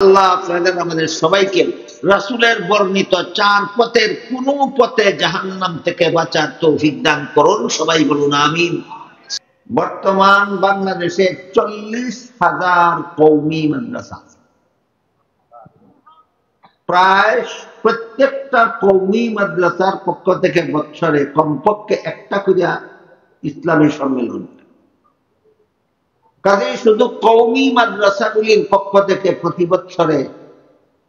আল্লাহ আপনাদের আমাদের সবাইকে রাসূলের বর্ণিত চার পথের কোন পথে জাহান্নাম থেকে বাঁচার তৌফিক দান করুন। সবাই বলুন আমিন। বর্তমান বাংলাদেশে 40,000 কওমি মাদ্রাসা আছে। প্রায় প্রত্যেকটা কওমি মাদ্রাসার পক্ষ থেকে বছরে কমপক্ষে একটা করে ইসলামী সম্মেলন। কাজেই শুধু কওমি মাদ্রাসাগুলির পক্ষ থেকে প্রতি বছরে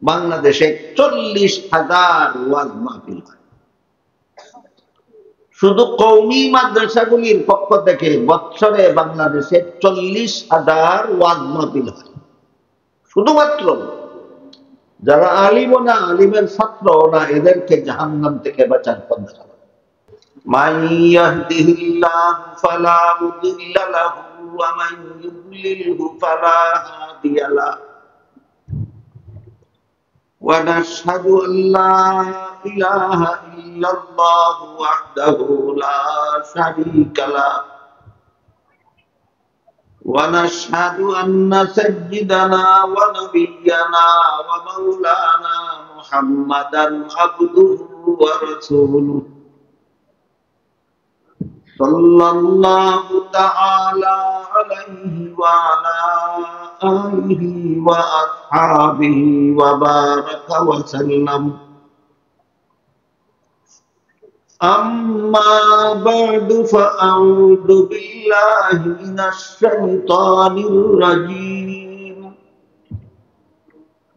বাংলাদেশে 40,000 ওয়াজ মাহফিল হয়। শুধু কওমি মাদ্রাসাগুলির পক্ষ থেকে বছরে বাংলাদেশে 40,000 ওয়াজ মাহফিল হয়। শুধুমাত্র যারা আলিম না, আলিমের ছাত্র না, এদেরকে জাহান্নাম থেকে বাঁচার পথ দেখানো। মান ইয়াহদিহিল্লাহু ফালা মুদিল্লা লাহু ওয়া মান ইউদ্লিলহু ফালা হাদিয়া লাহু। ونشهد أن لا إله إلا الله وحده لا شريك له ونشهد أن سيدنا ونبينا ومولانا محمدا عبده ورسوله صلى الله تعالى عليه وعلى آله وأصحابه وبارك وسلم. أما بعد فأعوذ بالله من الشيطان الرجيم.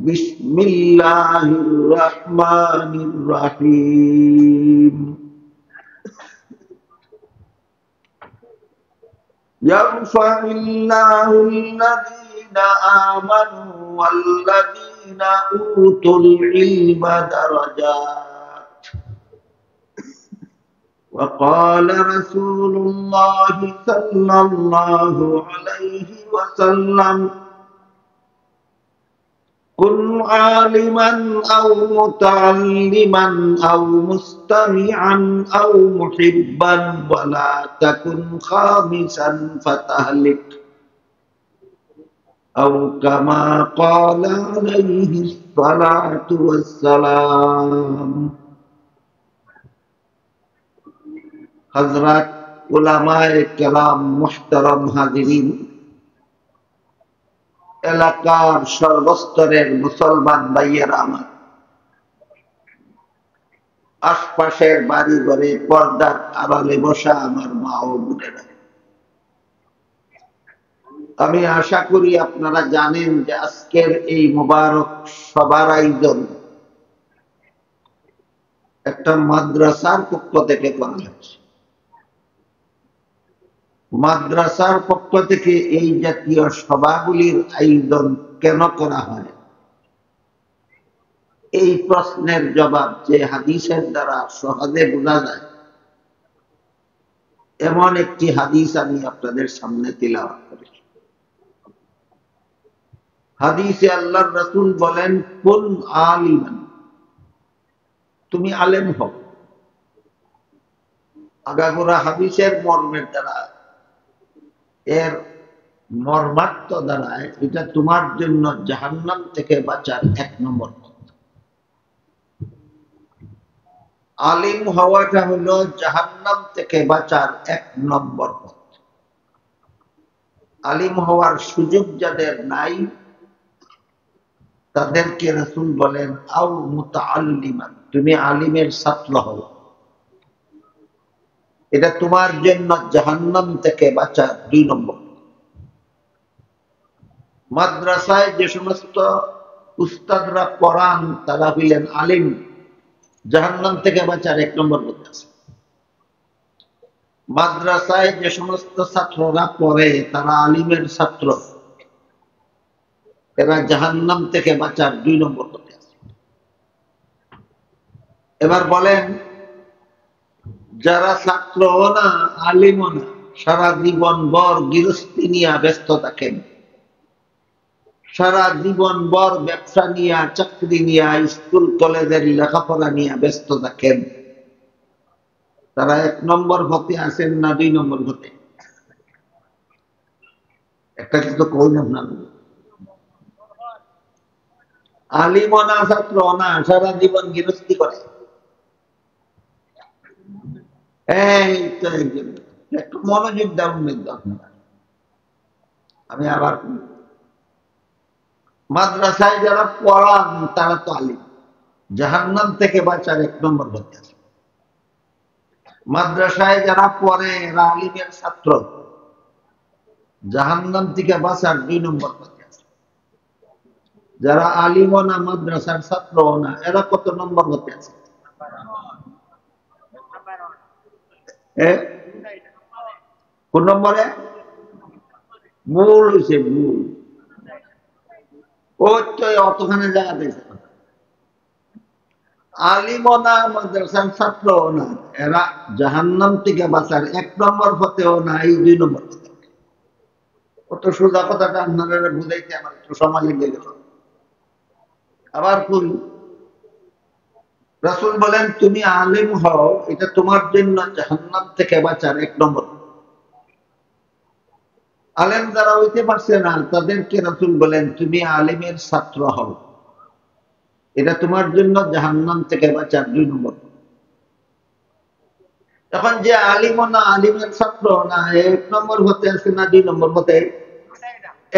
بسم الله الرحمن الرحيم. يرفع الله الذين آمنوا والذين أوتوا العلم درجات. وقال رسول الله صلى الله عليه وسلم كن عالما أو متعلما أو مستمعا أو محبا ولا تكن خامسا فتهلك أو كما قال عليه الصلاة والسلام. हज़रत उलमाए किराम मुहतरम हाज़िरीन, এলাকার সর্বস্তরের মুসলমান ভাইয়েরা আমার, আশপাশের বাড়ি ঘরে পর্দার আড়ালে বসা আমার মা ও বোনেরা, আমি আশা করি আপনারা জানেন যে আজকের এই মোবারক সবার আয়োজন একটা মাদ্রাসার পক্ষ থেকে করা হয়েছে। মাদ্রাসার পক্ষ থেকে এই জাতীয় সভাগুলির আয়োজন কেন করা হয়, এই প্রশ্নের জবাব যে হাদিসের দ্বারা সহজে বোঝা যায়, এমন একটি হাদিস আমি আপনাদের সামনে তিলাওয়াত করেছি। হাদিসে আল্লাহর রাসূল বলেন, কুন আলিমান, তুমি আলেম হও। আগাগোড়া হাদিসের মর্মের দ্বারা, এর মর্মার্থ দ্বারায় এটা তোমার জন্য জাহান্নাম থেকে বাঁচার 1 নম্বর পথ। আলিম হওয়াটা হলো জাহান্নাম থেকে বাঁচার 1 নম্বর পথ। আলিম হওয়ার সুযোগ যাদের নাই তাদেরকে রাসূল বলেন আও মুতাআল্লিমান, তুমি আলিমের ছাত্র হও, এটা তোমার জন্য জাহান্নাম থেকে বাঁচার 2 নম্বর। মাদ্রাসায় যে সমস্ত উস্তাদরা পড়ান তারা হইলেন আলিম, জাহান্নাম থেকে বাঁচার 1 নম্বর পথে আছে। মাদ্রাসায় যে সমস্ত ছাত্ররা পড়ে তারা আলিমের ছাত্র, এরা জাহান্নাম থেকে বাঁচার 2 নম্বর পথে আছে। এবার বলেন, যারা ছাত্র না আলিম না, সারা জীবন ভর গৃহস্থী নিয়ে ব্যস্ত থাকেন, সারা জীবন ভর ব্যবসা নিয়ে, চাকরি নিয়ে, স্কুল কলেজের লেখাপড়া নিয়ে ব্যস্ত থাকেন, তারা 1 নম্বর পথে আছেন না 2 নম্বর পথে? একটা কিন্তু কই না। আলিমনা ছাত্র না সারা জীবন গৃহস্থী করে। এই তো একটু মনোযোগ দেওয়ার আমি আবার মাদ্রাসায় যারা পড়ান তারা তো আলিম, জাহান্নাম থেকে বাঁচার 1 নম্বর হতে আছে। মাদ্রাসায় যারা পড়ে এরা আলিমের ছাত্র, জাহান্নাম থেকে বাঁচার 2 নম্বর হতে আছে। যারা আলিমও না মাদ্রাসার ছাত্রও না এরা কত নম্বর হতে আছে? কোন নম্বরে? ভুল হয়েছে, ভুল। ওই তো অতখানে জায়গা দিয়েছে। আলিমও না মাদ্রাসার ছাত্রও না এরা জাহান্নাম থেকে বাঁচার 1 নম্বর হতেও না, এই 2 নম্বর হতে। কত সোজা কথাটা আপনারা বুঝাইতে আমার একটু সময় লেগে গেল। আবার কোন রাসূল বলেন তুমি আলিম হও, এটা তোমার জন্য জাহান্নাম থেকে বাঁচার 1 নম্বর। আলেম যারা হইতে পারছে না তাদেরকে রাসূল বলেন তুমি আলিমের ছাত্র হও, এটা তোমার জন্য জাহান্নাম থেকে বাঁচার 2 নম্বর। এখন যে আলিমও না আলিমের ছাত্র না 1 নম্বর হতে আছে না 2 নম্বর হতে?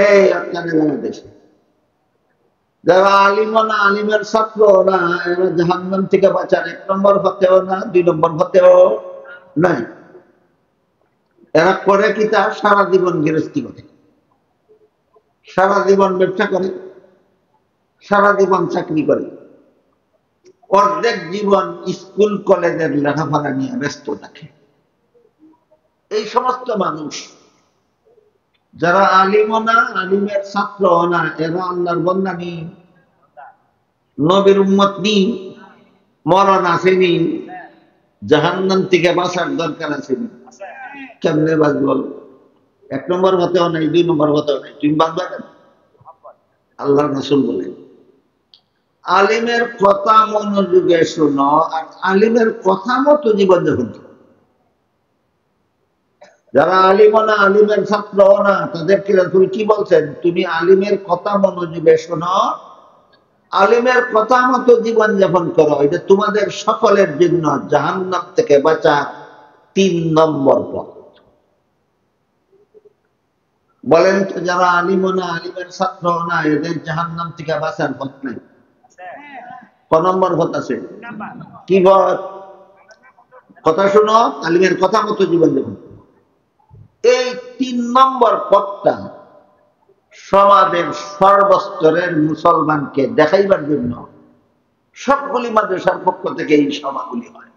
এই আপনারা জানা দেশে যারা আলিমও না আলিমের ছাত্র না এরা জাহান্নাম থেকে বাঁচার 1 নম্বর হতেও না 2 নম্বর হতেও নাই। এরা করে কি তা সারা জীবন গৃহস্থী করে, সারা জীবন ব্যবসা করে, সারা জীবন চাকরি করে, অর্ধেক জীবন স্কুল কলেজের লেখাপড়া নিয়ে ব্যস্ত থাকে। এই সমস্ত মানুষ যারা আলিমও না আলিমের ছাত্র না এরা আল্লাহর বান্দা নি, নবীর উম্মত নি, মরণ আসেনি, জাহান্নাম থেকে বাঁচার দরকার আসেনি। কেমনে বাঁচব? 1 নম্বর হতেও নাই 2 নম্বর হতেও নাই, তুমি বাঁচবা কেন? আল্লাহর রাসূল বলেন আলিমের কথা মনোযোগে শোনো আর আলিমের কথা মতো জীবনযাপন করো। যারা আলিমও না আলিমের ছাত্রও না তাদেরকে রাসূল কি বলছেন? তুমি আলিমের কথা মনোযোগে শোনো, আলিমের কথা মতো জীবনযাপন করো, এটা তোমাদের সকলের জন্য জাহান্নাম থেকে বাঁচা 3 নম্বর পথ। বলেন তো যারা আলিমও না আলিমের ছাত্রও না এদের জাহান্নাম থেকে বাঁচার পথ নাই? ক নম্বর পথ আছে? কি পথ? কথা শোনো, আলিমের কথা মতো জীবনযাপন। এই 3 নম্বর পথটা সমাজের সর্বস্তরের মুসলমানকে দেখাইবার জন্য সবগুলি মাদ্রাসার পক্ষ থেকে এই সভাগুলি হয়।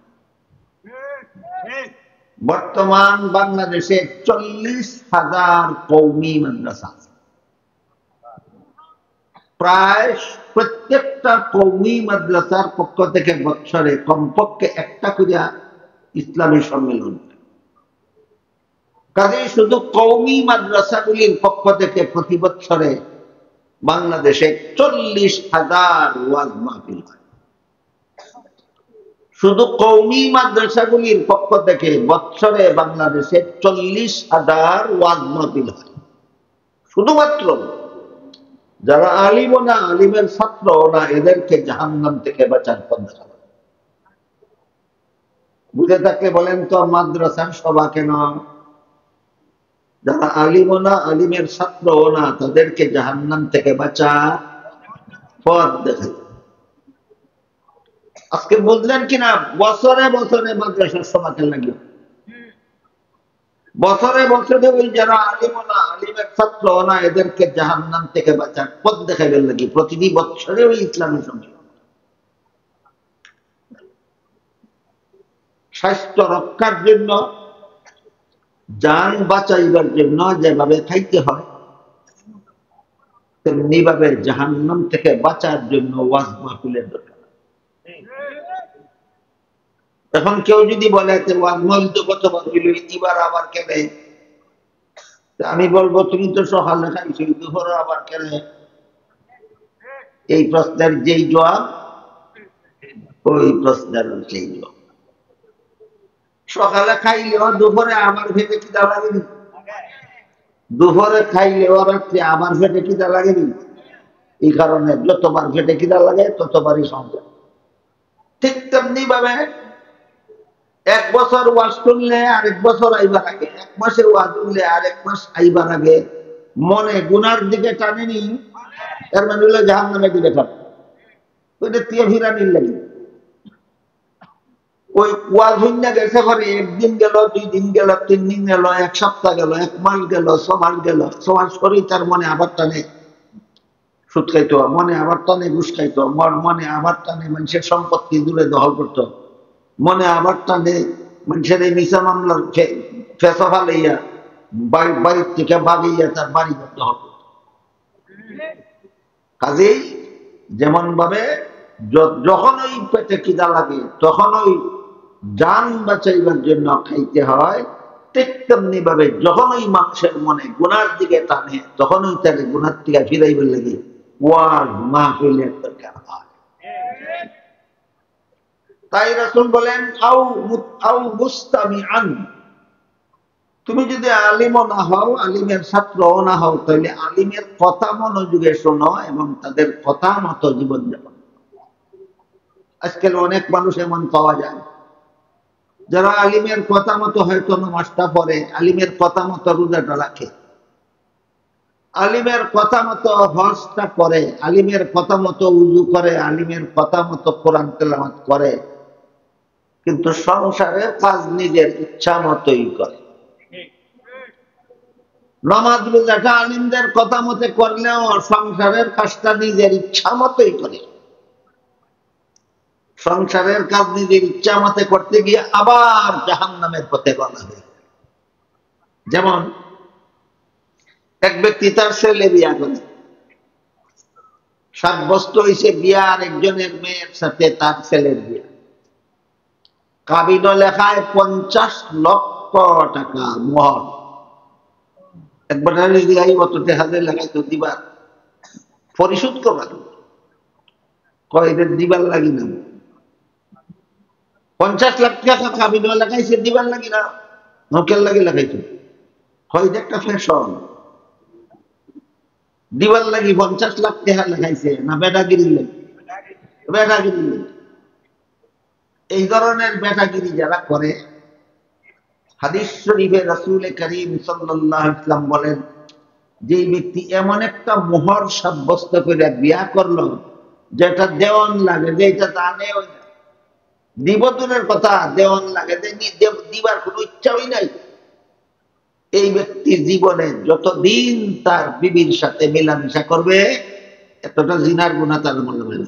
বর্তমান বাংলাদেশে 40,000 কওমি মাদ্রাসা আছে। প্রায় প্রত্যেকটা কওমি মাদ্রাসার পক্ষ থেকে বছরে কমপক্ষে একটা করে ইসলামী সম্মেলন। কাজেই শুধু কওমি মাদ্রাসাগুলির পক্ষ থেকে প্রতি বছরে বাংলাদেশে 40,000 ওয়াজ মাহফিল হয়। শুধু কওমি মাদ্রাসাগুলির পক্ষ থেকে বছরে বাংলাদেশে 40,000 ওয়াজ মাহফিল হয়। শুধুমাত্র যারা আলিমও না আলিমের ছাত্রও না এদেরকে জাহান্নাম থেকে বাঁচার পথ দেখানো। বুঝে থাকলে বলেন তো মাদ্রাসার সভা কেন? যারা আলিমও না আলিমের ছাত্রও না তাদেরকে জাহান্নাম থেকে বাঁচা পথ দেখায়। আজকে বুঝলেন কিনা? বছরে বছরে মাদ্রাসার সভা কেন লাগে? বছরে বছরে ওই যারা আলিমও না আলিমের ছাত্র না এদেরকে জাহান্নাম থেকে বাঁচার পথ দেখাইবেন নাকি প্রতিটি বছরে ওই ইসলামের সঙ্গে। স্বাস্থ্য রক্ষার জন্য, জান বাঁচাইবার জন্য যেভাবে খাইতে হয় তেমনি ভাবে জাহান্নাম থেকে বাঁচার জন্য ওয়াজ মাহফিলের দরকার। এখন কেউ যদি বলে ওয়াজ মাহফিল তো কতবার হইল, এবার আবার কেন? আমি বলবো তুমি তো সকালে খাইছো, দুপুরে আবার কেন? এই প্রশ্নের যেই জবাব ওই প্রশ্নের সেই জবাব। সকালে খাইলেও দুপুরে আমার ভেবে খিদা লাগেনি, দুপুরে খাইলেও রাত্রে আমার পেটে খিদা লাগেনি। এই কারণে যতবার পেটে খিদা লাগে ততবারই সংসার। ঠিক তেমনি ভাবে 1 বছর ওয়াজ শুনলে আরেক বছর আইবার আগে, 1 মাসের ওয়াজ শুনলে আরেক মাস আইবার আগে মনে গুনার দিকে টানেনি, এর মানে হলো জাহান্নামের দিকে টানে। ওইটা তিয়া ফিরানির লাগে। ওই ওয়াজ হইনা গেছে ঘরে, 1 দিন গেল, 2 দিন গেল, 3 দিন গেল, 1 সপ্তাহ গেল, 1 মাস গেল, 6 মাস গেল, 6 মাস পরেই তার মনে আবার টানে সুদ খাইতো, মনে আবার টানে ঘুষ খাইতো, মনে আবার টানে মানুষের সম্পত্তি দূরে দখল করতো, মনে আবার টানে মানুষের এই মিশা মামলার ফেসা ফালাইয়া বাড়ির থেকে বাগিয়া তার বাড়ি দখল করতো। কাজেই যেমন ভাবে যখন ওই পেটে খিদা লাগে তখন ওই জান বাঁচাইবার জন্য খাইতে হয়, ঠিক তেমনি ভাবে যখন ওই মানুষের মনে গুনার দিকে টানে তখন ওই তাকে গুনার থেকে ফিরাইবার লাগে ওয়াজ মাহফিলের দরকার হয়। তাই রাসূল বলেন আউ মুস্তামিআন, তুমি যদি আলিমও না হও, আলিমের ছাত্রও না হও, তাহলে আলিমের কথা মনোযোগে শোনো এবং তাদের কথা মতো জীবন যাপন। আজকাল অনেক মানুষ এমন পাওয়া যায় যারা আলিমের কথা মতো হয়তো নামাজটা পড়ে, আলিমের কথা মতো রোজাটা রাখে, আলিমের কথা মতো হজটা করে, আলিমের কথা মতো উযু করে, আলিমের কথা মতো কোরআন তেলাওয়াত করে, কিন্তু সংসারের কাজ নিজের ইচ্ছা মতোই করে। নামাজ রোজাটা আলিমদের কথা মতে করলেও সংসারের কাজটা নিজের ইচ্ছা মতোই করে। সংসারের কাজ নিজের ইচ্ছা মতে করতে গিয়ে আবার জাহান্নামের পথে রওনা হয়ে। যেমন এক ব্যক্তি তার ছেলে বিয়া করে, 7 বছর হয়েছে বিয়া, আর একজনের মেয়ের সাথে তার ছেলের বিয়া। কাবিনো লেখায় 50 লক্ষ টাকা মোহর। একবার লেখায় তো দিবার পরিশোধ করবার কয়েদের দিবার লাগি না, 50 লাখ টাকা কাবিনো লেখাইছে দিবার লাগি না, নোকের লাগে লেখাইছে। হয় একটা ফ্যাশন, দিবার লাগি 50 লাখ টাকা লেখাইছে না বেটাগিরি লাগে? বেটাগিরি লাগে। এই ধরনের বেটাগিরি যারা করে, হাদিস শরীফে রাসূল করিম সাল্লাল্লাহু আলাইহি ওয়াসাল্লাম বলেন, যে ব্যক্তি এমন একটা মোহর সাব্যস্ত করে বিয়া করলো যেটা দেওয়ান লাগে, যেটা জানে ওই দিবদনের কথা, দেওয়ান লাগে, দিবার কোনো ইচ্ছাই নাই, এই ব্যক্তির জীবনে যতদিন তার বিবির সাথে মেলামেশা করবে এতটা জিনার গুনাহ তার মনে হবে না।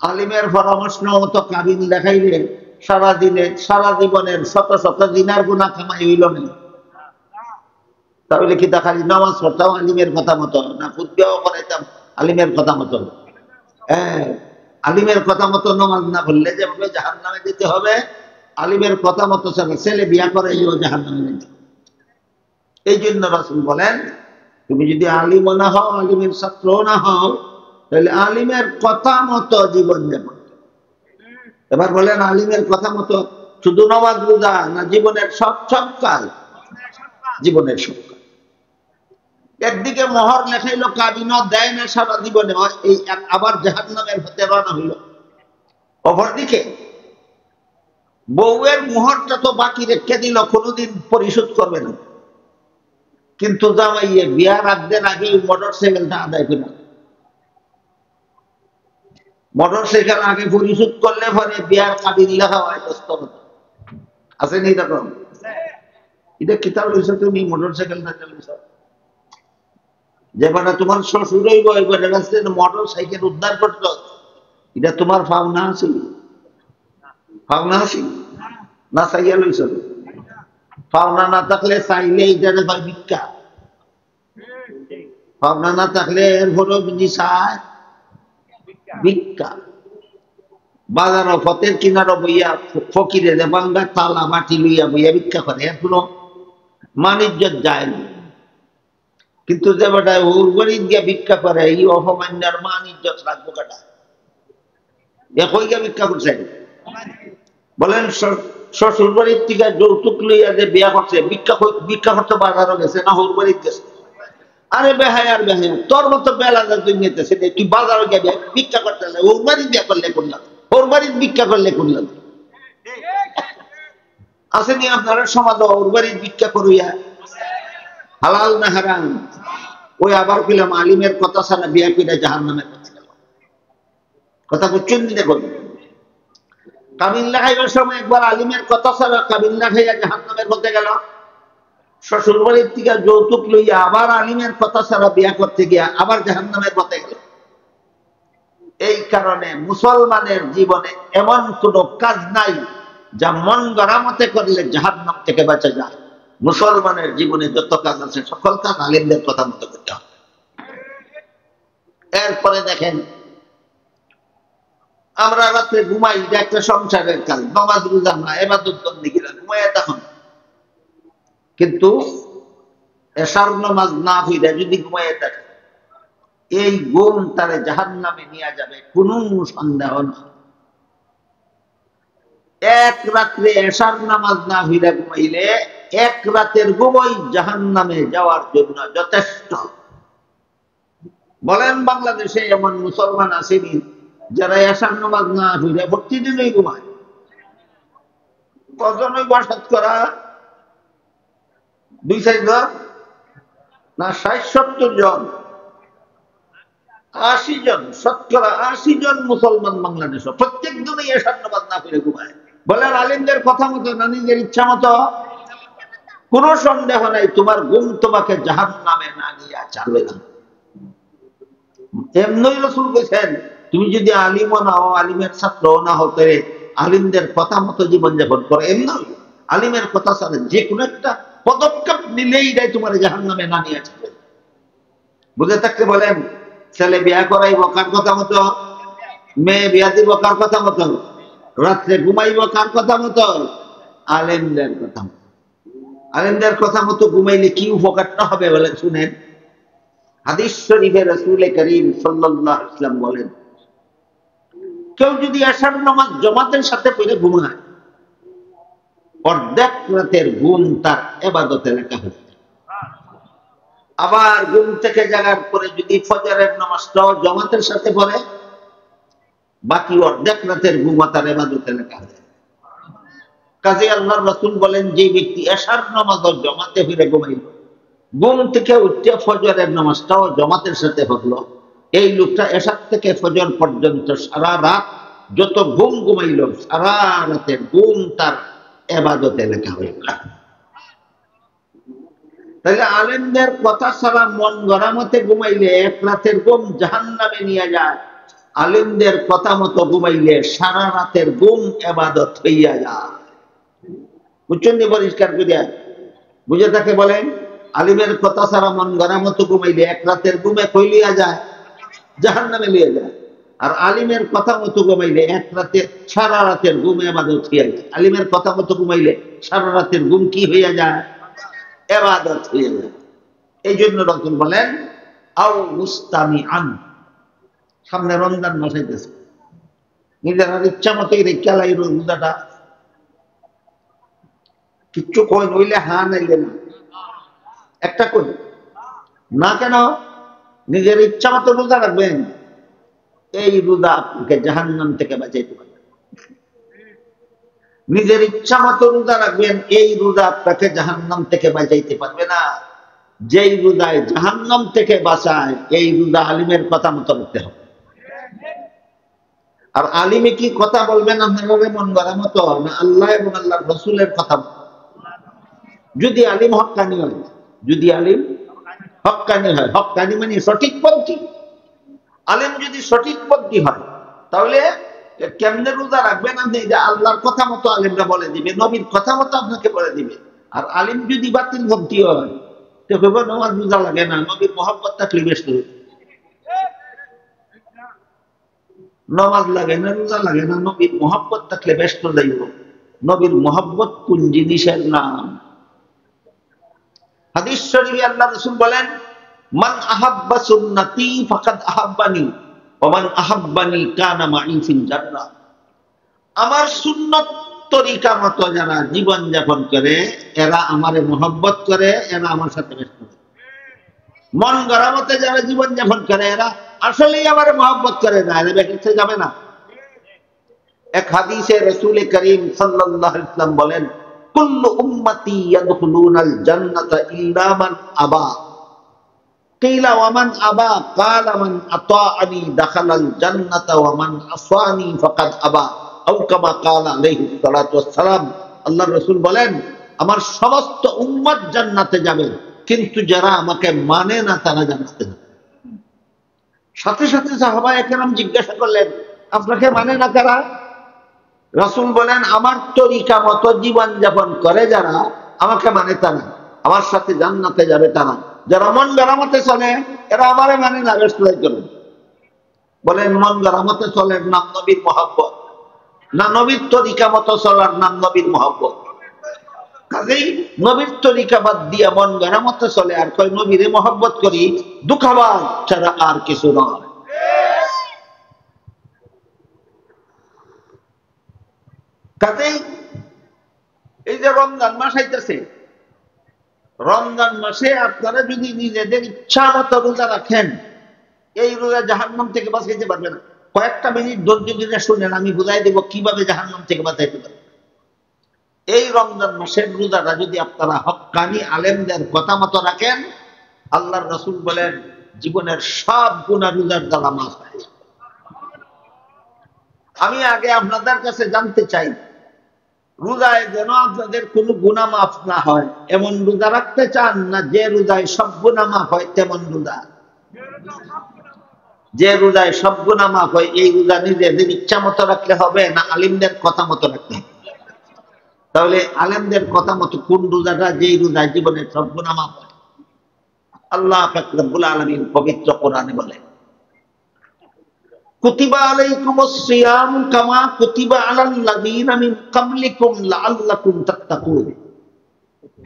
আলিমের পরামর্শ মতো কাবিন দেখাইলে সারা জীবনের শত শত জিনার গুনাহ কামাই হইল না। তাহলে কি দেখালি নামাজ পড়তাম আলিমের কথা মতো, না ফুটবিয়াও করাইতাম আলিমের কথা মতো? হ্যাঁ, আলিমের কথা মতো নামাজ না পড়লে যেভাবে জাহান্নামে যেতে হবে, আলিমের কথা মতো ছেলে বিয়া করাইলেও জাহান্নামে যেতে। এই জন্য রাসূল বলেন, তুমি যদি আলিমও না হও, আলিমের ছাত্রও না হও, তাহলে আলিমের কথা মতো জীবন যাপন। এবার বলেন, আলিমের কথা মতো শুধু নামাজ রোজা না, জীবনের সব কাজ? জীবনের সব কাজ। একদিকে মোহর লেখাইলো, কাবিনও দেয় না সারা জীবনে, এই আবার জাহান্নামের পথে রওনা হইল। অপরদিকে বউয়ের মোহরটা তো বাকি রেখে দিল, কোনোদিন পরিশোধ করবে না, কিন্তু জামাইয়ে বিয়া রাখদের আগে মোটর সাইকেলটা আদায় করে, মোটর সাইকেল আগে পরিশোধ করলে পরে বিয়ার কাবিন লেখা হয়। আছে নি তখন? এটা কিতাব লইছ তুমি, মোটর সাইকেলটা চালিয়েছ, যে বেটা তোমার শ্বশুর হইব, ওই বেটার কাছে মোটর সাইকেল উদ্ধার করছ, এটা তোমার পাওনা আছে? পাওনা আছে না? চাইয়া লইছ? পাওনা না থাকলে চাইলে এইটারে ভাই ভিক্ষা, পাওনা না থাকলে এর হলো নিশায় ভিক্ষা। বাজার ফতের কিনারো বইয়া ফকিরে বাঙ্গা তালা মাটি লইয়া বইয়া ভিক্ষা করে, এর কোনো মানিজ্যত যায় না। কিন্তু যে বেটা ওর বাড়ি গিয়া ভিক্ষা করে, এই অপমান্যার মানিজ্যত রাখবো কাটা, এ কই গিয়া ভিক্ষা করছে? বলেন, শ্বশুর বাড়ির থেকে যৌতুক লইয়া যে বিয়া করছে, ভিক্ষা করতে বাজারও গেছে না ওর বাড়ির গেছে? আরে বেহায় আর বেহায়, তোর মতো বেলা দুনিয়াতে তুই বাজারে গেবে ভিক্ষা করতে, ওর বাড়ি বিয়া করলে করলাম, ওর বাড়ির ভিক্ষা করলে করলাম। আসেনি আপনারা সমাজ, ওর বাড়ির ভিক্ষা করিয়া হালাল না হারাম? ওই আবার কইলাম আলিমের কথা ছাড়া বিয়া কইরা জাহান্নামের কথা গেল। কথা বুঝছেন নি? দেখুন, কাবিল লাগাইবার সময় একবার আলিমের কথা ছাড়া কাবিল লাগাইয়া জাহান্নামের মধ্যে গেল। শ্বশুর বাড়ির থেকে যৌতুক লইয়া আবার আলিমের কথা ছাড়া বিয়া করতে গিয়া আবার জাহান্নামের পথে গেল। এই কারণে মুসলমানের জীবনে এমন কোন কাজ নাই যা মন গড়া মতে করলে জাহান্নাম থেকে বাঁচা যায়। মুসলমানের জীবনে যত কাজ আছে সকল কাজ আলিমদের কথা মতো করতে হবে। এরপরে দেখেন, আমরা রাত্রে ঘুমাই, এটা একটা সংসারের কাজ, নামাজ রোজা না, ইবাদত বন্দেগী না, ঘুমাইয়া তখন। কিন্তু এশার নামাজ না হইলে যদি ঘুমাইয়া থাকে, এই ঘুম তারে জাহান্নামে নিয়ে যাবে, কোন সন্দেহ না। এক রাত্রে এশার নামাজ না হইলে ঘুমাইলে এক রাতের ঘুমই জাহান্নামে যাওয়ার জন্য যথেষ্ট। বলেন বাংলাদেশে এমন মুসলমান আসেনি যারা এশার নামাজ না হইলে প্রতিদিনই ঘুমায়? কজনই বাসাত করা 2-4 জন না 60-70 জন, 80 জন, শতকরা 80 জন মুসলমান বাংলাদেশ প্রত্যেক দিনই এশার নামাজ না পড়ে ঘুমায়। বলেন আলিমদের কথা মতো না নিজের ইচ্ছা মতো? কোন সন্দেহ নাই তোমার ঘুম তোমাকে জাহান্নামে না নিয়ে যাবে না। এমনই রাসূল কইছেন, তুমি যদি আলিমও না হও, আলিমের ছাত্রও না হতে আলিমদের কথা মতো জীবনযাপন করো, এমন আলিমের কথা ছাড়া যে কোনো একটা পদক্ষেপ নিলেই দেয় তোমার জাহান্নামে না নিয়ে যাবে। বুঝে থাকতে বলেন, ছেলে বিয়া করাইব কার কথা মতো? মেয়ে বিয়া দিব কার কথা মতো? রাত্রে ঘুমাইব কার কথা মতো? আলেমদের কথা মতো। আলেমদের কথা মতো ঘুমাইলে কি উপকারটা হবে বলে শুনেন। হাদিস শরীফে রাসূল করিম সাল্লাল্লাহু আলাইহি ওয়াসাল্লাম বলেন, কেউ যদি এশার নামাজ জামাতের সাথে পড়ে ঘুমায়, অর্ধেক রাতের ঘুম তার ইবাদতে লেখা হবে। আবার ঘুম থেকে জাগার পরে যদি ফজরের নামাজটাও জামাতের সাথে পড়ে, বাকি অর্ধেক রাতের ঘুম তার ইবাদতে লেখা হবে। কাজে আল্লাহর রাসূল বলেন, যে ব্যক্তি এশার নামাজ জামাতে পড়ে ঘুমাইল, ঘুম থেকে উঠে ফজরের নামাজটাও জামাতের সাথে পড়লো, এই লোকটা এশার থেকে ফজর পর্যন্ত সারা রাত যত ঘুম ঘুমাইল, সারা রাতের ঘুম তার ইবাদতে লেখা হয়ে গেল। তাহলে আলেমদের কথা ছাড়া মন গড়া মতে ঘুমাইলে এক রাতের ঘুম জাহান্নামে নিয়ে যায়, আলেমদের কথা মতো ঘুমাইলে সারা রাতের ঘুম ইবাদত হইয়া যায়। বুঝছেন? পরিষ্কার করিয়া বুঝে থাকে বলেন, আলিমের কথা ছাড়া মন গড়া মতো ঘুমাইলে এক রাতের ঘুমে কইলিয়া যায়, জাহান্নামে লিয়ে যায়। আর আলিমের কথা মতো ঘুমাইলে এক রাতে সারা রাতের ঘুম ইবাদত হইয়া যায়। আলিমের কথা মতো ঘুমাইলে সারা রাতের ঘুম কি হইয়া যায়? ইবাদত হইয়া যায়। এই জন্য রাসূল বলেন, আও মুস্তামিআন। সামনে রমজান মাস আইতেছে, নিজের ইচ্ছা মতোই রেখে লাই রোজাটা, কিচ্ছু কই নইলে হা নাইলে না, একটা কই না কেন? নিজের ইচ্ছা মতো রোজা রাখবেন, এই রোজা আপনাকে জাহান্নাম থেকে বাঁচাইতে পারবে। নিজের ইচ্ছা মতো রোজা রাখবেন, এই রোজা আপনাকে জাহান্নাম থেকে বাঁচাইতে পারবে না। যেই রোজায় জাহান্নাম থেকে বাঁচায়, এই রোজা আলিমের কথা মতো রাখতে হবে। আর আলিমে কি কথা বলবেন আপনার মন গড়া মতো না আল্লাহ এবং আল্লাহর রাসূলের কথা? যদি আলিম হক্কানি হয়, যদি আলিম হক্কানি হয়, হক্কানি মানে সঠিক পন্থী, আলিম যদি সঠিক পন্থী হয়, তাহলে কেমনে রোজা রাখবেন আপনি? এটা আল্লাহর কথা মতো আলিমরা বলে দিবে, নবীর কথা মতো আপনাকে বলে দিবে। আর আলিম যদি বাতিল ভক্তি হয়, তো কেবল আমার রোজা লাগে না, নবীর মহব্বত থাকলে ব্যস্ত হইবে। নামাজ লাগে না, রোজা লাগে না, নবীর মহব্বত থাকলে ব্যস্ত যাইব। নবীর মহব্বত কোন জিনিসের নাম? হাদিস শরীফে আল্লাহ রাসূল বলেন, মান আহাব্বা সুন্নতি ফাকাদ আহাব্বানি ওয়া মান আহাব্বানি কানা মাই ফিল জান্নাহ। আমার সুন্নত তরিকা মতো যারা জীবন যাপন করে, এরা আমারে মহব্বত করে, এরা আমার সাথে ব্যস্ত। মন গড়া মতে যারা জীবন যাপন করে এরা আসলেই আমার মহব্বত করে না, এরা বেহেশতে যাবে না। এক হাদিসে রাসূল করিম সাল্লাল্লাহু আলাইহি ওয়াসাল্লাম বলেন, কুল্লু উম্মতি ইয়াদখুলুনাল জান্নাতা ইল্লা মান আবা। কিলা ওয়া মান আবা? ক্বালা মান আতাআনি দাখালাল জান্নাতা ওয়া মান আসানি ফাকাদ আবা, আও কামা ক্বালা আলাইহিস সালাতু ওয়াস সালাম। আল্লাহর রাসূল বলেন, আমার সমস্ত উম্মত জান্নাতে যাবে, কিন্তু যারা আমাকে মানে না তারা জান্নাতে যাবে। সাথে সাথে সাহাবায়ে কেরাম জিজ্ঞাসা করলেন, আপনাকে মানে না কারা? রাসূল বলেন, আমার তরিকা মতো জীবন যাপন করে যারা, আমাকে মানে তারা, আমার সাথে জান্নাতে যাবে তারা। যারা মন গড়া মতে চলে এরা আমারে মানে না, রাসূল করেন। বলেন, মন গড়া মতে চলের নাম নবীর মহব্বত, না নবীর তরিকা মতো চলার নাম নবীর মহব্বত? কাজেই নবীর তরিকা বাদ দিয়া মন গড়া মতে চলে আর কয় নবীরে মহব্বত করি, দুঃখাবাদ ছাড়া আর কিছু নয়। কাজেই এই যে রমজান মাস আইতেছে, রমজান মাসে আপনারা যদি নিজেদের ইচ্ছা মতো রোজা রাখেন, এই রোজা জাহান্নাম থেকে বাঁচাইতে পারবে না। কয়েকটা মিনিট ধৈর্য ধরে শুনেন, আমি বুঝাই দেব কিভাবে জাহান্নাম থেকে বাঁচাইতে পারবে। এই রমজান মাসের রোজাটা যদি আপনারা হক্কানি আলেমদের কথা মতো রাখেন, আল্লাহর রাসূল বলেন জীবনের সব গুনাহ রোজার দ্বারা মাফ হয়। আমি আগে আপনাদের কাছে জানতে চাই, রোজায় যেন আপনাদের কোনো গুনাহ মাফ না হয় এমন রোজা রাখতে চান, না যে রোজায় সব গুনাহ মাফ হয় তেমন রোজা? যে রোজায় সব গুনাহ মাফ হয় এই রোজা নিজেদের ইচ্ছা মতো রাখলে হবে, না আলিমদের কথা মতো রাখতে হবে? তাহলে আলেমদের কথা মতো কোন রোজাটা, যেই রোজায় জীবনের সব গুনাহ মাফ হয়? আল্লাহ পাক রব্বুল আলামিন পবিত্র কোরআনে বলেন, কুতিবা আলাইকুমুস সিয়াম কামা কুতিবা আলাল লাযিনা মিন ক্বাবলিকুম লাআল্লাকুম তাত্তাকুন।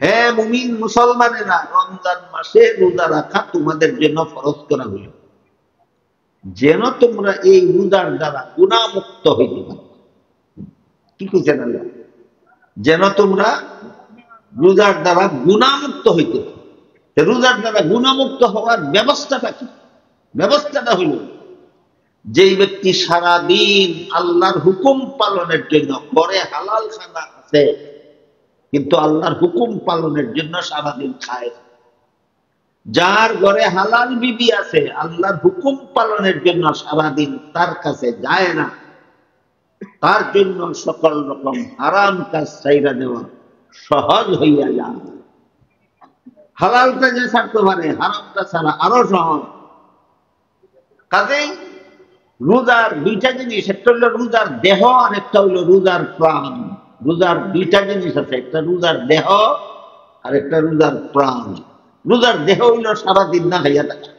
হে মুমিন মুসলমানেরা, রমজান মাসে রোজা রাখা তোমাদের জন্য ফরজ করা হইল, যেন তোমরা এই রোজার দ্বারা গুনাহ মুক্ত হইতে পারো। কি কইছেন আল্লাহ? যেন তোমরা রোজার দ্বারা গুনাহ মুক্ত হইতে পারো। রোজার দ্বারা গুনাহ মুক্ত হওয়ার ব্যবস্থাটা কি? ব্যবস্থাটা হইল, যেই ব্যক্তি সারাদিন আল্লাহর হুকুম পালনের জন্য, ঘরে হালাল খানা আছে কিন্তু আল্লাহর হুকুম পালনের জন্য সারাদিন খায়, যার ঘরে হালাল বিবি আছে আল্লাহর হুকুম পালনের জন্য সারাদিন তার কাছে যায় না, তার জন্য সকল রকম হারাম কাজ ছাইরা দেওয়া সহজ হইয়া যায়। হালালটা যে ছাড়তে পারে, হারামটা ছাড়া আরো সহজ। কাজেই রোজার দুইটা জিনিস, একটা হইল রোজার দেহ আর একটা হইল রোজার প্রাণ। রোজার দুইটা জিনিস আছে, একটা রোজার দেহ আর একটা রোজার প্রাণ। রোজার দেহ হইল সারাদিন না খাইয়া থাকা,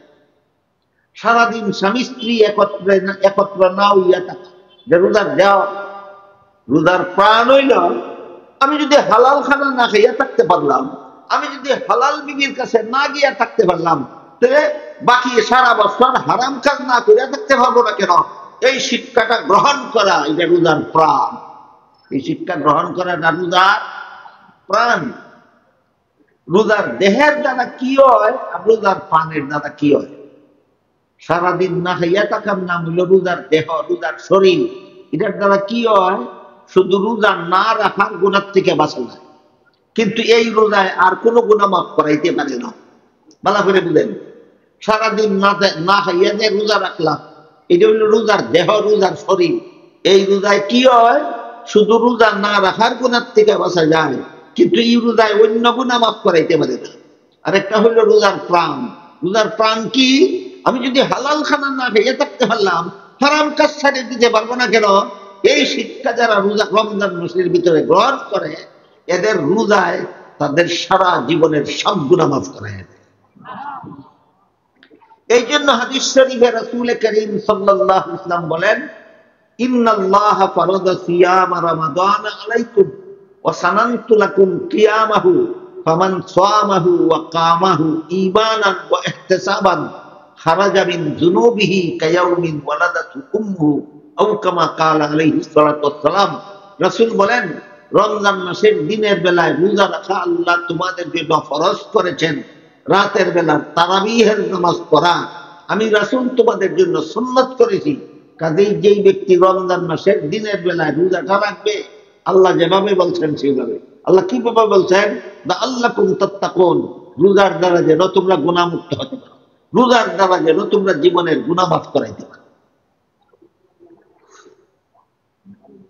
সারাদিন স্বামী স্ত্রী একত্র না হইয়া থাকা, যে রোজার দেহ। রোজার প্রাণ হইল আমি যদি হালাল খানা না খাইয়া থাকতে পারলাম, আমি যদি হালাল বিবির কাছে না গিয়া থাকতে পারলাম, তাহলে বাকি সারা বছর হারাম কাজ না করিয়া থাকতে পারবো না কেন? এই শিক্ষাটা গ্রহণ করা, এটা রোজার প্রাণ। এই শিক্ষা গ্রহণ করা না রোজার প্রাণ। রোজার দেহের দ্বারা কি হয় আর রোজার প্রাণের দ্বারা কি হয়? সারাদিন না খাইয়া থাকার নাম হইল রোজার দেহ, রোজার শরীর। এটার দ্বারা কি হয়? শুধু রোজা না রাখার গুনাহ থেকে বাঁচা যায়, কিন্তু এই রোজায় আর কোনো গুনাহ মাফ করাইতে পারে না। ভালো করে বুঝেন, সারাদিন না খাইয়া যে রোজা রাখলাম, এটা হইল রোজার দেহ, রোজার শরীর। এই রোজায় কি হয়? শুধু রোজা না রাখার গুনাহ থেকে বাঁচা যায়, কিন্তু এই রোজায় অন্য গুনাহ মাফ করাইতে পারে না। আরেকটা হইল রোজার প্রাণ। রোজার প্রাণ কি? আমি যদি হালাল খানা না খাইয়া থাকতে পারলাম, হারাম কাজ ছাড়িয়ে দিতে পারবো না কেন? এই শিক্ষা যারা রোজা রমজান মাসের ভিতরে গ্রহণ করে, এদের রোজায় তাদের সারা জীবনের সব গুনাহ মাফ করায় দেয়। এই জন্য হাদিস শরীফে রাসূল করিম সাল্লাল্লাহু আলাইহি ওয়াসাল্লাম বলেন, ইন্নাল্লাহা ফারাদা সিয়াম রমাদান আলাইকুম ওয়া সানানতু লাকুম কিয়ামাহু ফামান সামাহু ওয়া কামাহু ঈমানান ওয়া ইহতিসাবান খারাজা মিন যুনুবিহি কায়াউমিন ওয়ালাদাতু উম্মুহু আও কামা ক্বালা আলাইহিস সালাতু ওয়াস সালাম। রাসূল বলেন, রমজান মাসের দিনের বেলায় রোজা রাখা আল্লাহ তোমাদের জন্য ফরজ করেছেন, রাতের বেলা তারাবিহের নামাজ পড়া আমি রাসূল তোমাদের জন্য সুন্নাত করেছি। কাজেই যেই ব্যক্তি রমজান মাসের দিনের বেলায় রোজাটা রাখবে, আল্লাহ যেভাবে বলছেন সেইভাবে। আল্লাহ কিভাবে বলছেন? লাআল্লাকুম তাত্তাকুন, রোজার দ্বারা যেন তোমরা গুনাহমুক্ত হতে পারো, রোজার দ্বারা যেন তোমরা জীবনের গুনাহ মাফ করাইতে পারো।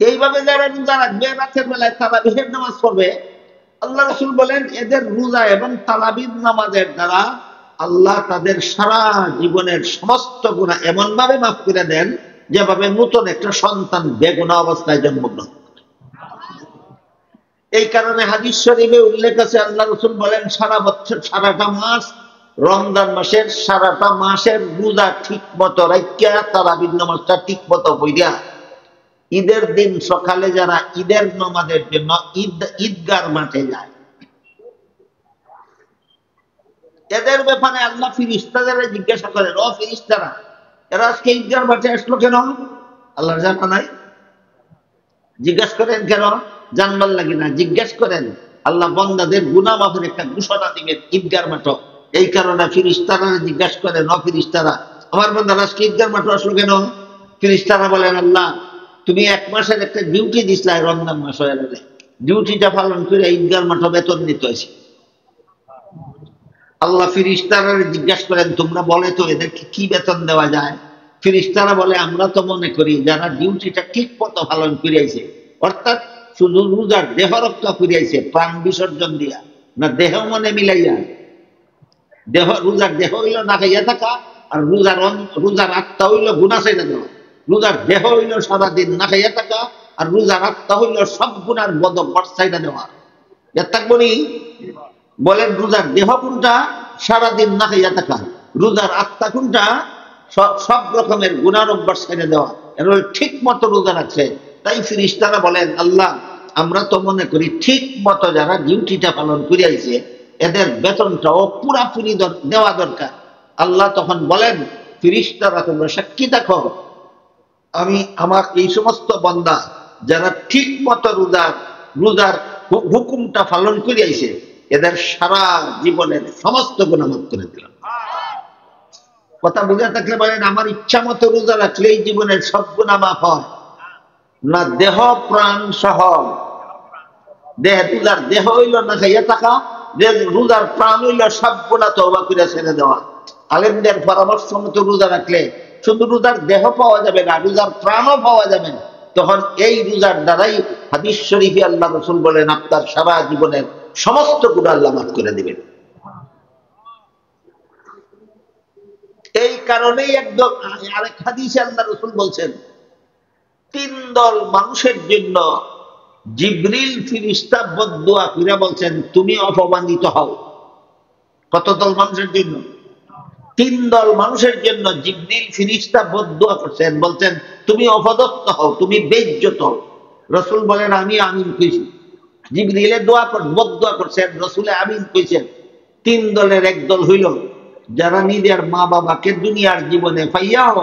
এইভাবে যারা রোজা রাখবে, রাতের বেলায় তারাবিহের নামাজ পড়বে, আল্লাহ রাসূল বলেন এদের রোজা এবং তারাবির নামাজের দ্বারা আল্লাহ তাদের সারা জীবনের সমস্ত গুনাহ এমন ভাবে মাফ করে দেন যেভাবে নতুন একটা সন্তান বেগুনাহ অবস্থায় জন্মগ্রহণ। এই কারণে হাদিস শরীফে উল্লেখ আছে, আল্লাহ রাসূল বলেন সারা বছর, সারাটা মাস, রমজান মাসের সারাটা মাসের রোজা ঠিক মতো রাখিয়া তারাবির নামাজটা ঠিক মতো পড়িয়া ঈদের দিন সকালে যারা ঈদের নামাজের জন্য ঈদগার মাঠে যায়, এদের ব্যাপারে আল্লাহ ফিরিস্তাদের জিজ্ঞাসা করেন, ও ফিরিস্তারা, এরা আজকে ঈদগার মাঠে আসলো কেন? আল্লাহর জানা নাই। জিজ্ঞাসা করেন কেন? জানবার লাগে না। জিজ্ঞাসা করেন, আল্লাহ বান্দাদের গুনাহ মাফের একটা ঘোষণা দিবেন ঈদগার মাঠ। এই কারণে ফিরিস্তারা জিজ্ঞাসা করেন, ও ফিরিস্তারা, আমার বান্দারা আজকে ঈদগার মাঠে আসলো কেন? ফিরিস্তারা বলেন, আল্লাহ তুমি এক মাসের একটা ডিউটি দিছিলা, রমজান মাস হয়ে গেলে ডিউটিটা পালন করে ঈদগার মাঠে বেতন নিতে হয়েছে। আল্লাহ ফিরিস্তারা জিজ্ঞাসা করেন, তোমরা বলে তো এদেরকে কি বেতন দেওয়া যায়? ফিরিস্তারা বলে, আমরা তো মনে করি যারা ডিউটিটা ঠিক মতো পালন করিয়াছে, অর্থাৎ শুধু রোজার দেহ রক্ষা করিয়াছে প্রাণ বিসর্জন দিয়া, না দেহ মনে মিলাইয়া। দেহ, রোজার দেহ হইল না খাইয়া থাকা, আর রোজার আত্মা হইল গুনাহ ছেড়ে দেওয়া। রোজার দেহ হইল সারাদিন না খাইয়া থাকা, আর রোজার আত্মা হইল সব গুনার বদ ছাইড়া দেওয়া। বলি বলেন, রোজার দেহ কোনটা? সারাদিন না খাইয়া থাকা। রোজার আত্মা কোনটা? সব রকমের গুনার অভ্যাস ছেড়ে দেওয়া। এরা ঠিক মতো রোজা রাখছে। তাই ফিরিস্তারা বলেন, আল্লাহ আমরা তো মনে করি ঠিক মতো যারা ডিউটিটা পালন করিয়াছে এদের বেতনটাও পুরাপুরি দেওয়া দরকার। আল্লাহ তখন বলেন, ফিরিস্তারা তোমরা সাক্ষী দেখো, আমি আমার এই সমস্ত বান্দা যারা ঠিক মতো রোজার হুকুমটা পালন করিয়াছে এদের সারা জীবনের সমস্ত গুনাহ মাফ করে দিলাম। কথা বুঝে থাকলে বলেন, আমার ইচ্ছা মতো রোজা রাখলে এই জীবনের সব গুনাহ মাফ হয় না? দেহ প্রাণ সহ, রোজার দেহ হইল না খাইয়া থাকা, রোজার প্রাণ হইল সব গুনাহ তওবা করে ছেড়ে দেওয়া। আলেমদের পরামর্শ মতো রোজা রাখলে শুধু রোজার দেহ পাওয়া যাবে না, রোজার প্রাণও পাওয়া যাবে না। তখন এই রোজার দ্বারাই হাদিস শরীফে আল্লাহ রাসূল বলেন আপনার সারা জীবনের সমস্ত গুনাহ আল্লাহ মাফ করে দিবেন। এই কারণেই একদম আরেক হাদিসে আল্লাহ রাসূল বলছেন, তিন দল মানুষের জন্য জিবরিল ফেরেশতা বদদুয়া করে বলছেন তুমি অপমানিত হও। কত দল মানুষের জন্য? তিন দল মানুষের জন্য জিবরিল ফেরেশতা বদদুয়া করছেন, বলছেন তুমি অপদস্থ হও, তুমি বেইজ্জত হও। রাসূল বলেন আমি আমিন কইছি। জিবরিলে বদদুয়া করছেন, রাসূলে আমিন কইছেন। তিন দলের এক দল হইল যারা নিজের মা বাবাকে দুনিয়ার জীবনে পাইয়াও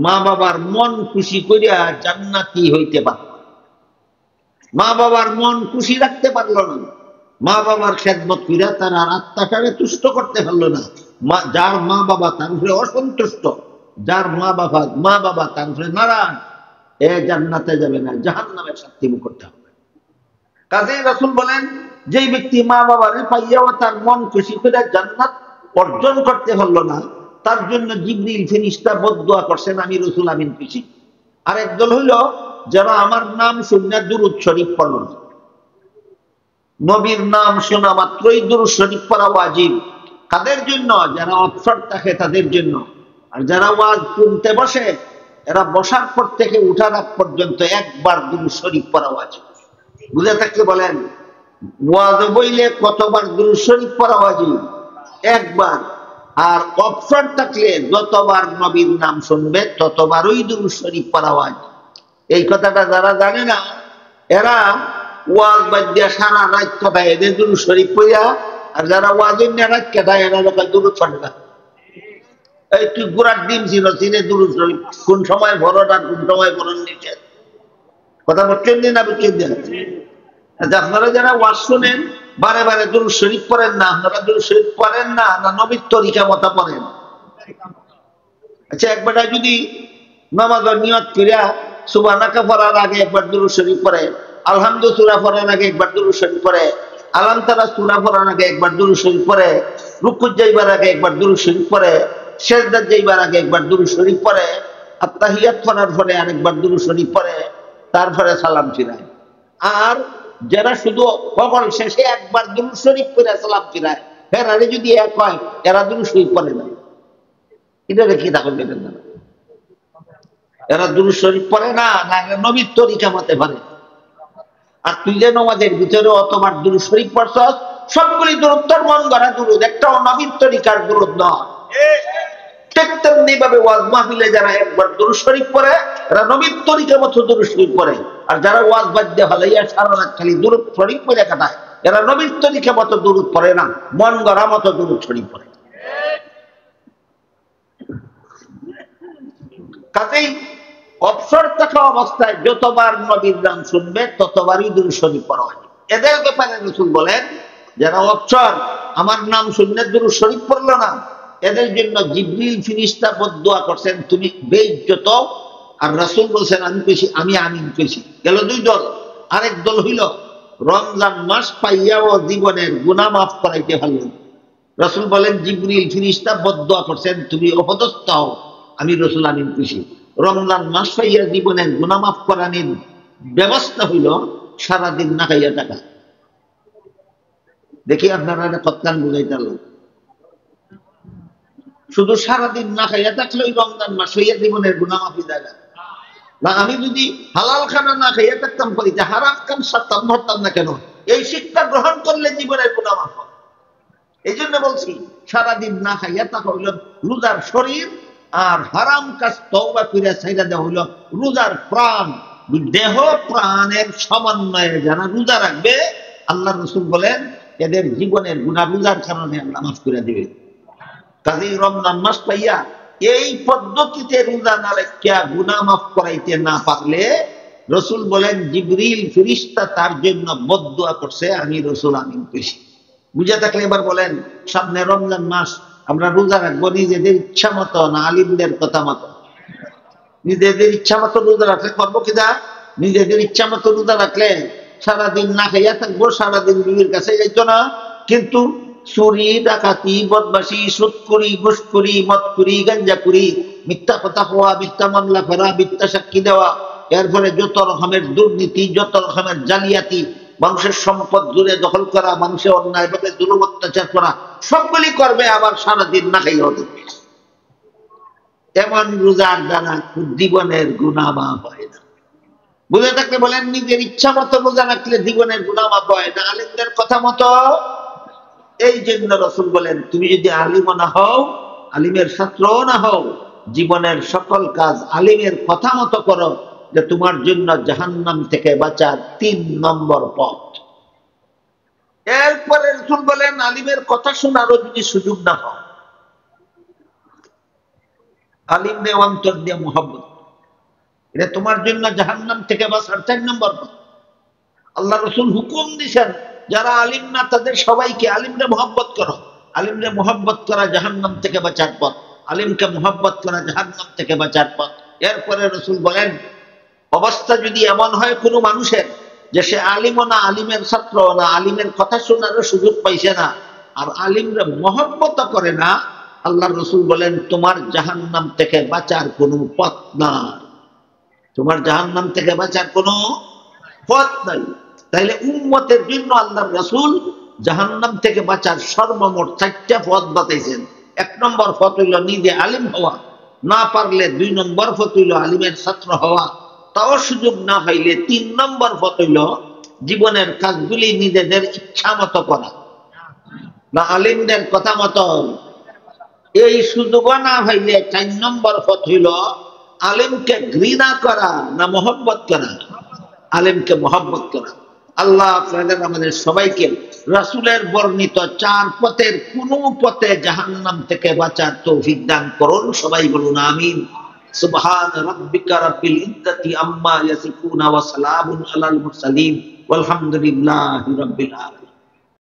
মা বাবার মন খুশি করিয়া জান্নাতি হইতে পারল, মা বাবার মন খুশি রাখতে পারলো না, মা বাবার খেদমত করিয়া তার আত্মাটারে তুষ্ট করতে পারলো না। যার মা বাবা তার উপরে অসন্তুষ্ট, যার মা বাবা তার উপরে নারায়ণ, এ জান্নাতে যাবে না, জাহান্নামের শাস্তি ভোগ করতে হবে। কাজেই রাসূল বলেন, যেই ব্যক্তি মা বাবারে পাইয়াও তার মন খুশি করে জান্নাত অর্জন করতে পারলো না, তার জন্য জিবরিল ফেরেশতা বদদুয়া করছেন, আমি রাসূল আমিন কইছি। আর একদল হইল যারা আমার নাম শুনে দুরূদ শরীফ পড়ল না। নবীর নাম শোনা মাত্রই দুরূদ শরীফ পড়া ওয়াজিব। কাদের জন্য? যারা অবসর থাকে তাদের জন্য। আর যারা ওয়াজ শুনতে বসে এরা বসার পর থেকে উঠার আগ পর্যন্ত একবার দুরূদ শরীফ পড়া ওয়াজিব। বুঝে থাকলে বলেন, ওয়াজ বইলে কতবার দুরূদ শরীফ পড়া ওয়াজিব? একবার। আর অবসর থাকলে যতবার নবীর নাম শুনবে ততবারই দুরূদ শরীফ পড়া ওয়াজিব। এই কথাটা যারা জানে না এরা ওয়াজ বাদ দিয়া সারা রাত কাটায় এদের দুরূদ শরীফ পড়িয়া, আর যারা ওয়াজ নিয়ে রাত কাটায় এরা লোক দুরূদ পড়ে না। এই তুই গুড়ার ডিম ছিল চিনে দুরূদ শরীফ কোন সময় ভরণ আর কোন সময় ভরণ নিষেধ। কথা বলছেন না বুঝছেন? আপনারা যারা ওয়াজ শোনেন বারে বারে দুরূদ শরীফ পড়েন না? আপনারা দুরূদ শরীফ পড়েন না, না নবীর তরিকা মতো পড়েন? আচ্ছা, একবার যদি নামাজের নিয়ত করিয়া সুবহানাকা পড়ার আগে একবার দুরূদ শরীফ পড়ে, আলহামদুলিল্লাহ সূরা পড়ার আগে একবার দুরূদ শরীফ পড়ে, আলাম তারা সূরা পড়ার আগে একবার দুরূদ শরীফ পড়ে, রুকুত যাইবার আগে একবার দুরূদ শরীফ পড়ে, সিজদাত যাইবার আগে একবার দুরূদ শরীফ পড়ে, আত্তাহিয়াত পড়ার পরে আরেকবার দুরূদ শরীফ পড়ে, তারপরে সালাম ফিরায়। আর যারা শুধু কখন শেষে একবার দুরূদ শরীফ পড়ে সালাম ফিরায়, এরা যদি এক হয়, এরা দুরূদ শরীফ পড়ে না। এটা কি তখন বেতন না? এরা দুরূদ শরীফ পড়ে না, না নবীর তরিকা মতে পারে। আর তুই যে নামাজের ভিতরে অতবার দুরূদ শরীফ পড়ছস, সবগুলি দুরূদ তোর মন গড়া দুরূদ, একটাও নবীর তরিকার দুরূদ নয়। ঠিক তেমনি ভাবে ওয়াজ মাহফিলে যারা একবার দুরূদ শরীফ পড়ে, এরা নবীর তরিকা মতো দুরূদ শরীফ পড়ে। আর যারা ওয়াজ বাদ দিয়ে ফালাইয়া সারা রাত খালি দুরূদ শরীফ পড়ে কাটায়, এরা নবীর তরিকা মতো দুরূদ পড়ে না, মন গড়া মতো দুরূদ শরীফ পড়ে। কাজেই অবসর থাকা অবস্থায় যতবার নবীর নাম শুনবে ততবারই দুরূদ শরীফ পড়া হয়। এদের ব্যাপারে রাসূল বলেন, যারা অবসর আমার নাম শুনলে দুরূদ শরীফ পড়লো না, এদের জন্য জিবরিল ফেরেশতা বদদুয়া করছেন, তুমি বেইজ্জত। আর রাসূল বলছেন, আমি কইছি, আমি আমিন কইছি। গেল দুই দল। আরেক দল হইল রমজান মাস পাইয়াও জীবনের গুনাহ মাফ করাইতে পারলেন। রাসূল বলেন, জিবরিল ফেরেশতা বদদুয়া করছেন, তুমি অপদস্থ হও, আমি রাসূল আমিন কইছি। রমজান মাস পাইয়া জীবনের গুনাহ মাফ করানোর ব্যবস্থা হইল সারাদিন না খাইয়া থাকা। দেখি আপনারা কতক্ষণ বুঝাইতে পারলেন? শুধু সারাদিন না খাইয়া থাকলে ওই রমজান মাস হইয়া জীবনের গুনাহ মাফি জায়গা না। আমি যদি হালাল খানা না খাইয়া থাকতাম করি, হারাম খান সারতাম ধরতাম না কেন? এই শিক্ষা গ্রহণ করলে জীবনের গুনাহ মাফ হয়। এই জন্য বলছি, সারাদিন না খাইয়া থাকা হইল রোজার শরীর, আর হারাম কাজ তওবা কইরা ছাইরা দেওয়া হইল রোজার প্রাণ। দেহ প্রাণের সমন্বয়ে যারা রোজা রাখবে, আল্লাহ রাসূল বলেন, এদের জীবনের গুনাহ রোজার কারণে আল্লাহ মাফ করে দিবে। কাজেই রমজান মাস পাইয়া এই পদ্ধতিতে রোজা না রেখে গুনাহ মাফ করাইতে না পারলে রাসূল বলেন, জিবরিল ফেরেশতা তার জন্য বদদুয়া করছে, আমি রাসূল আমিন কইছি। বুঝা থাকলে এবার বলেন, সামনে রমজান মাস আমরা রোজা রাখবো নিজেদের ইচ্ছা মতো না আলিমদের কথা মতো? নিজেদের ইচ্ছা মতো রোজা রাখলে করবো কিনা? নিজেদের ইচ্ছা মতো রোজা রাখলে সারাদিন না খাইয়া থাকবো, সারাদিন বিবির কাছে যাইতো না। কিন্তু চুরি, ডাকাতি, বদমাশি, সুদখুরি, ঘুষখুরি, মদখুরি, গাঞ্জাখুরি, মিথ্যা কথা হওয়া, মিথ্যা মামলা করা, মিথ্যা সাক্ষী দেওয়া, এর ফলে যত রকমের দুর্নীতি, যত রকমের জালিয়াতি, মানুষের সম্পদ জুড়ে দখল করা, মানুষের অন্যায়ভাবে জুলুম অত্যাচার করা, সবগুলি করবে, আবার সারাদিন না খাইয়া থাকবে। এমন রোজার দ্বারা জীবনের গুনাহ মাফ হয় না। বুঝে থাকলে বলেন, নিজের ইচ্ছা মতো রোজা রাখলে জীবনের গুনাহ মাফ হয় না, আলিমদের কথা মতো। এই জন্য রাসূল বলেন, তুমি যদি আলিম না হও, আলিমের ছাত্রও না হও, জীবনের সকল কাজ আলিমের কথা মতো করো, যে তোমার জন্য জাহান্নাম থেকে বাঁচার ৩ নম্বর পথ। এরপরে রাসূল বলেন, আলিমের কথা শোনারও যদি সুযোগ না হয়, আলিমদের অন্তর দিয়ে মুহাব্বত, এটা তোমার জন্য জাহান্নাম থেকে বাঁচার ৪ নম্বর পথ। আল্লাহ রাসূল হুকুম দিয়েছেন, যারা আলিম না তাদের সবাইকে আলিমরে মুহাব্বত করো। আলিমরে মুহাব্বত করা জাহান্নাম থেকে বাঁচার পথ, আলিমকে মুহাব্বত করা জাহান্নাম থেকে বাঁচার পথ। এরপরে রাসূল বলেন, অবস্থা যদি এমন হয় কোনো মানুষের যে সে আলিমও না, আলিমের ছাত্রও না, আলিমের কথা শোনারও সুযোগ পাইছে না, আর আলিমরে মুহাব্বত করে না, আল্লাহ রাসূল বলেন, তোমার জাহান্নাম থেকে বাঁচার কোনো পথ নাই। তোমার জাহান্নাম থেকে বাঁচার কোনো পথ নাই। তাইলে উম্মতের জন্য আল্লাহর রাসূল জাহান্নাম থেকে বাঁচার সর্বমোট ৪টা পথ বাতাইছেন। ১ নম্বর পথ হইল নিজে আলিম হওয়া, না পারলে ২ নম্বর পথ হইল আলিমের ছাত্র হওয়া, তাও সুযোগ না পাইলে ৩ নম্বর পথ হইল জীবনের কাজগুলি নিজেদের ইচ্ছা মতো করা, না আলিমদের কথা মতো। এই সুযোগ না পাইলে ৪ নম্বর পথ হইল আলিমকে ঘৃণা করা না মহব্বত করা, আলিমকে মহব্বত করা। আল্লাহ আপনাদের আমাদের সবাইকে রাসূলের বর্ণিত ৪ পথের কোন পথে জাহান্নাম থেকে বাঁচার তৌফিক দান করুন। সবাই বলুন আমিন। সুবহান রাব্বিকা রাব্বিল ইজ্জাতি আম্মা ইয়াসিফুন ওয়া সালামুন আলাল মুরসালিন ওয়ালহামদুলিল্লাহি রাব্বিল আলামিন।